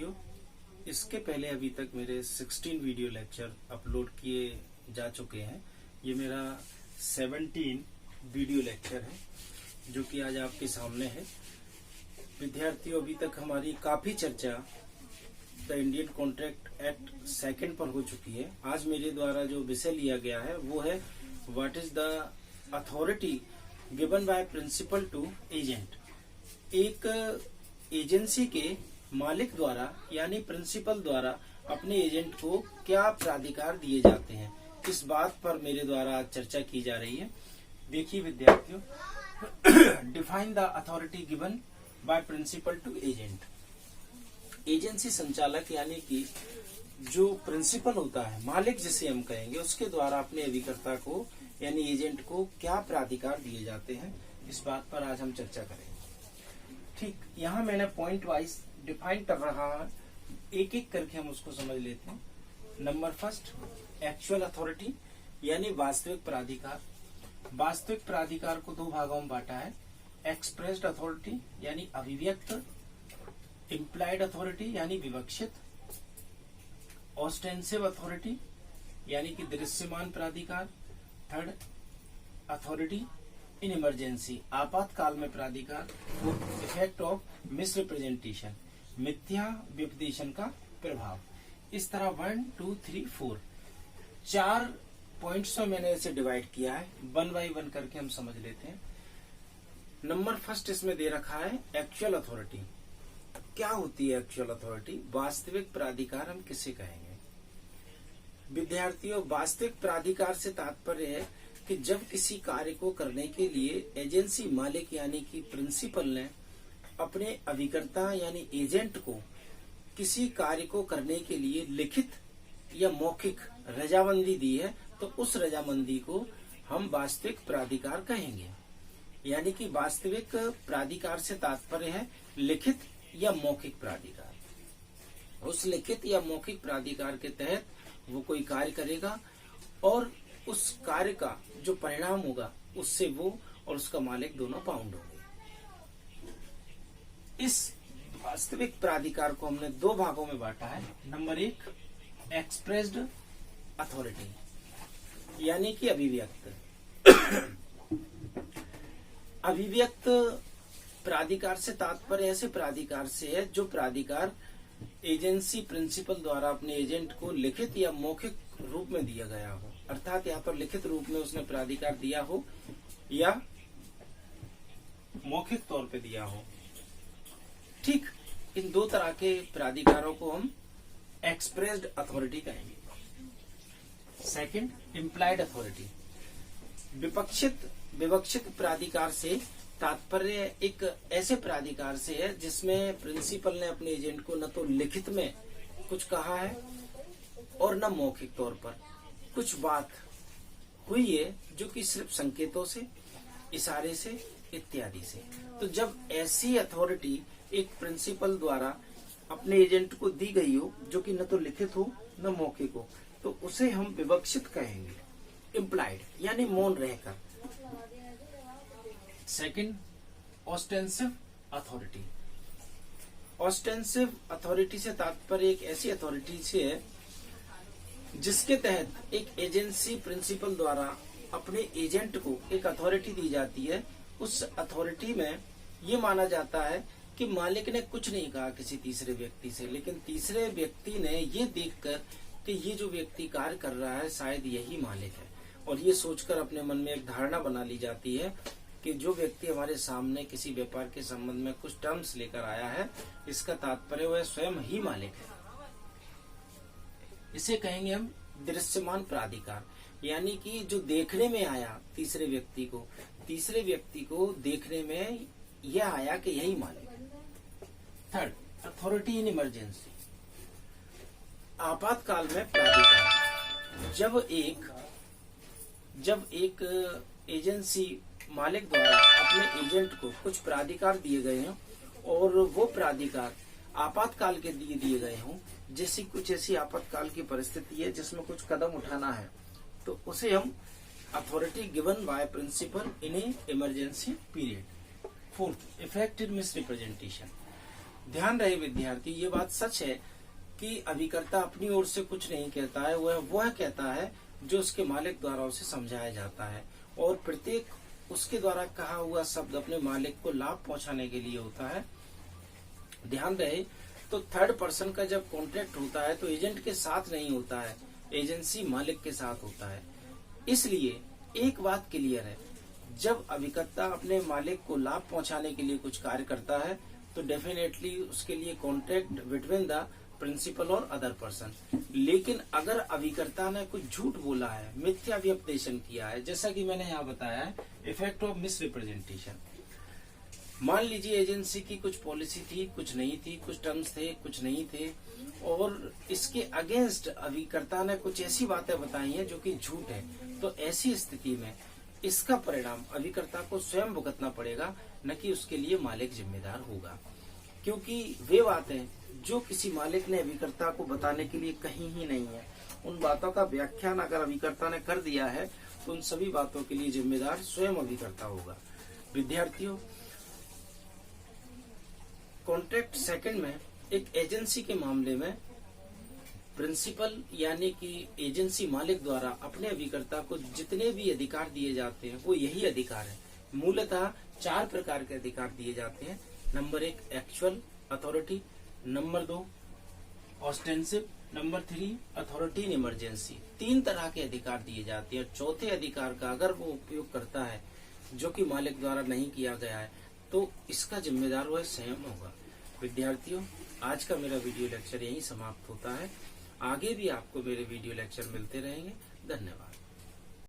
विद्यार्थियों, इसके पहले अभी तक मेरे 16 वीडियो लेक्चर अपलोड किए जा चुके हैं। ये मेरा 17 वीडियो लेक्चर है जो कि आज आपके सामने है। विद्यार्थियों, अभी तक हमारी काफी चर्चा the Indian contract act second पर हो चुकी है। आज मेरे द्वारा जो विषय लिया गया है वो है what is the authority given by principal to agent. एक एजेंसी के मालिक द्वारा यानी प्रिंसिपल द्वारा अपने एजेंट को क्या प्राधिकार दिए जाते हैं, इस बात पर मेरे द्वारा आज चर्चा की जा रही है। देखिए विद्यार्थियों, define the authority given by principal to agent. Agency संचालक यानी कि जो प्रिंसिपल होता है, मालिक जिसे हम कहेंगे, उसके द्वारा अपने अभिकर्ता को यानी एजेंट को क्या प्राधिकार दिए जाते हैं, इस बात पर आज हम चर्चा करेंगे। ठीक, यहाँ मैंने पॉइंट वाइज डिफाइन कर रहा है, एक एक करके हम उसको समझ लेते हैं। नंबर फर्स्ट, एक्चुअल अथॉरिटी यानी वास्तविक प्राधिकार। वास्तविक प्राधिकार को दो भागों में बांटा है, एक्सप्रेस्ड अथॉरिटी यानी अभिव्यक्त, इम्प्लाइड अथॉरिटी यानी विवक्षित, ऑस्टेंसिव अथॉरिटी यानी कि दृश्यमान प्राधिकार, थर्ड अथॉरिटी इन इमरजेंसी आपातकाल में प्राधिकार, इफेक्ट ऑफ मिसरिप्रेजेंटेशन मिथ्या विपदेशन का प्रभाव। इस तरह 1, 2, 3, 4 चार पॉइंट्स में मैंने इसे डिवाइड किया है। 1 बाय 1 करके हम समझ लेते हैं। नंबर फर्स्ट इसमें दे रखा है एक्चुअल अथॉरिटी। क्या होती है एक्चुअल अथॉरिटी? वास्तविक प्राधिकार हम किसे कहेंगे? विद्यार्थियों, वास्तविक प्राधिकार से तात्पर्य है कि जब किसी कार्य को करने के लिए एजेंसी मालिक यानी कि प्रिंसिपल ने अपने अभिकर्ता यानी एजेंट को किसी कार्य को करने के लिए लिखित या मौखिक रजामंदी दी है, तो उस रजामंदी को हम वास्तविक प्राधिकार कहेंगे। यानी कि वास्तविक प्राधिकार से तात्पर्य है लिखित या मौखिक प्राधिकार। उस लिखित या मौखिक प्राधिकार के तहत वो कोई कार्य करेगा और उस कार्य का जो परिणाम होगा उससे वो और उसका मालिक दोनों पाउंड होंगे। इस वास्तविक प्राधिकार को हमने दो भागों में बांटा है। नंबर 1, एक्सप्रेस्ड अथॉरिटी यानी कि अभिव्यक्त। अभिव्यक्त प्राधिकार से तात्पर्य ऐसे प्राधिकार से है जो प्राधिकार एजेंसी प्रिंसिपल द्वारा अपने एजेंट को लिखित या मौखिक रूप में दिया गया हो। अर्थात यहाँ पर लिखित रूप में उसने प्राधिकार दिया हो या मौखिक तौर पे दिया हो। ठीक, इन दो तरह के प्राधिकारों को हम एक्सप्रेस्ड अथॉरिटी कहेंगे। Second, implied authority. विवक्षित प्राधिकार से तात्पर्य एक ऐसे प्राधिकार से है जिसमें प्रिंसिपल ने अपने एजेंट को न तो लिखित में कुछ कहा है और न मौखिक तौर पर कुछ बात हुई है, जो कि सिर्फ संकेतों से, इशारे से, इत्यादि से। तो जब ऐसी अथॉरिटी एक प्रिंसिपल द्वारा अपने एजेंट को दी गई हो जो कि न तो लिखित हो न मौखिक हो, तो उसे हम विवक्षित कहेंगे, इम्प्लाइड यानी मौन रहकर। Second, ostensive authority. Ostensive authority से तात्पर्य एक ऐसी अथॉरिटी से है जिसके तहत एक एजेंसी प्रिंसिपल द्वारा अपने एजेंट को एक अथॉरिटी दी जाती है। उस अथॉरिटी में ये माना जाता है कि मालिक ने कुछ नहीं कहा किसी तीसरे व्यक्ति से, लेकिन तीसरे व्यक्ति ने ये देखकर कि ये जो व्यक्ति कार्य कर रहा है शायद यही मालिक है, और ये सोचकर अपने मन में एक धारणा बना ली जाती है कि जो व्यक्ति हमारे सामने किसी व्यापार के संबंध में कुछ टर्म्स लेकर आया है, इसका तात्पर्य वह स्वयं ही मालिक है। इसे कहेंगे हम दृश्यमान प्राधिकार, यानी कि जो देखने में आया तीसरे व्यक्ति को देखने में यह आया कि यही मालिक है। Third, authority in emergency. आपातकाल में प्राधिकार। जब एक एजेंसी मालिक द्वारा अपने एजेंट को कुछ प्राधिकार दिए गए हैं और वो प्राधिकार आपातकाल के लिए दिए गए हों, जैसी कुछ ऐसी आपातकाल की परिस्थिति है जिसमें कुछ कदम उठाना है, तो उसे हम authority given by principal in a emergency period. Fourth, effect in misrepresentation. ध्यान रहे विद्यार्थी, ये बात सच है कि अभिकर्ता अपनी ओर से कुछ नहीं कहता है, वह कहता है जो उसके मालिक द्वारा उसे समझाया जाता है, और प्रत्येक उसके द्वारा कहा हुआ शब्द अपने मालिक को लाभ पहुंचाने के लिए होता है। ध्यान रहे, तो थर्ड पर्सन का जब कॉन्ट्रैक्ट होता है तो एजेंट के साथ नहीं होता है, एजेंसी मालिक के साथ होता है। इसलिए एक बात क्लियर है, जब अभिकर्ता अपने मालिक को लाभ पहुंचाने के लिए कुछ कार्य करता है तो डेफिनेटली उसके लिए कॉन्ट्रैक्ट बिटवीन द प्रिंसिपल और अदर पर्सन। लेकिन अगर अभिकर्ता ने कुछ झूठ बोला है, मिथ्या व्यपदेशन किया है, जैसा कि मैंने यहाँ बताया है, इफेक्ट ऑफ मिस रिप्रेजेंटेशन। मान लीजिए एजेंसी की कुछ पॉलिसी थी, कुछ नहीं थी, कुछ टर्म्स थे, कुछ नहीं थे, और इसके अगेंस्ट अभिकर्ता ने कुछ ऐसी बातें बताई हैं जो कि झूठ है, तो ऐसी स्थिति में इसका परिणाम अभिकर्ता को स्वयं भुगतना पड़ेगा, न कि उसके लिए मालिक जिम्मेदार होगा। क्योंकि वे बातें जो किसी मालिक ने अभिकर्ता को बताने के लिए कही ही नहीं है, उन बातों का व्याख्यान अगर अभिकर्ता ने कर दिया है तो उन सभी बातों के लिए जिम्मेदार स्वयं अभिकर्ता होगा। विद्यार्थियों, कॉन्ट्रैक्ट सेकंड में एक एजेंसी के मामले में प्रिंसिपल यानी कि एजेंसी मालिक द्वारा अपने अभिकर्ता को जितने भी अधिकार दिए जाते हैं वो यही अधिकार है। मूलतः 4 प्रकार के अधिकार दिए जाते हैं। Number 1 actual authority, number 2 ostensive, number 3 authority in emergency. 3 तरह के अधिकार दिए जाते हैं। चौथे अधिकार का अगर वो उपयोग करता है जो कि मालिक द्वारा नहीं किया गया है तो इसका जिम्मेदार वह स्वयं होगा। विद्यार्थियों, आज का मेरा वीडियो लेक्चर यहीं समाप्त होता है। आगे भी आपको मेरे वीडियो लेक्चर मिलते रहेंगे। धन्यवाद।